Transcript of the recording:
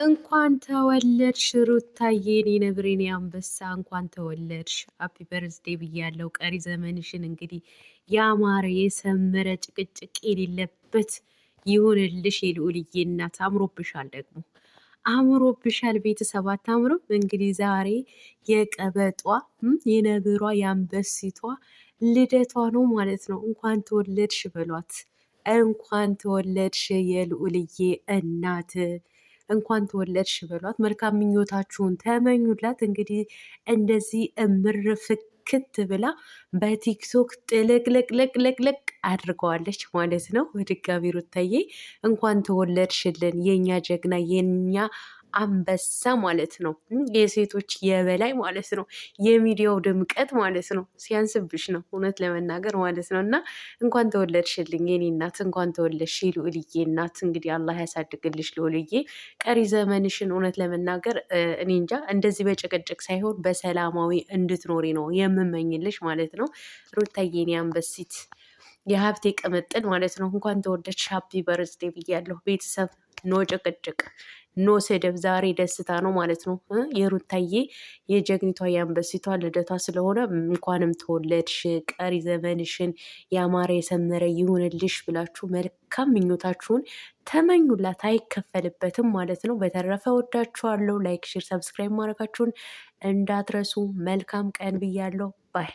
እንኳን ተወለድሽ ሩታዬ፣ የኔ ነብር፣ የኔ አንበሳ፣ እንኳን ተወለድሽ። ሃፒ በርዝዴ ብያለው። ቀሪ ዘመንሽን እንግዲህ ያማረ የሰመረ ጭቅጭቅ የሌለበት ይሁንልሽ። የልዑልዬ እናት አምሮብሻል፣ ደግሞ አምሮብሻል። ቤተሰብ አታምሮ? እንግዲህ ዛሬ የቀበጧ የነብሯ የአንበሲቷ ልደቷ ነው ማለት ነው። እንኳን ተወለድሽ በሏት። እንኳን ተወለድሽ የልዑልዬ እናት፣ እንኳን ተወለድሽ በሏት። መልካም ምኞታችሁን ተመኙላት። እንግዲህ እንደዚህ እምር ፍክት ብላ በቲክቶክ ጥልቅልቅልቅልቅ አድርገዋለች ማለት ነው። በድጋሚ ሩታዬ እንኳን ተወለድሽልን የኛ ጀግና የኛ አንበሳ ማለት ነው። የሴቶች የበላይ ማለት ነው። የሚዲያው ድምቀት ማለት ነው። ሲያንስብሽ ነው እውነት ለመናገር ማለት ነው። እና እንኳን ተወለድሽልኝ የኔ እናት፣ እንኳን ተወለድሽ ልዑልዬ እናት። እንግዲህ አላህ ያሳድግልሽ ልዑልዬ ቀሪ ዘመንሽን። እውነት ለመናገር እኔ እንጃ እንደዚህ በጭቅጭቅ ሳይሆን በሰላማዊ እንድትኖሪ ነው የምመኝልሽ ማለት ነው። ሩታዬ የኔ አንበሲት የሀብቴ ቅምጥል ማለት ነው። እንኳን ተወለድሽ። ሀፒ በርዝዴ ብያለሁ ቤተሰብ። ኖ ጭቅጭቅ ኖ ስድብ። ዛሬ ደስታ ነው ማለት ነው። የሩታዬ የጀግኒቷ የአንበሲቷ ልደቷ ስለሆነ እንኳንም ተወለድሽ፣ ቀሪ ዘመንሽን ያማረ የሰመረ ይሁንልሽ ብላችሁ መልካም ምኞታችሁን ተመኙላት። አይከፈልበትም ማለት ነው። በተረፈ ወዳችኋለሁ። ላይክ፣ ሼር፣ ሰብስክራይብ ማድረጋችሁን እንዳትረሱ። መልካም ቀን ብያለሁ። ባይ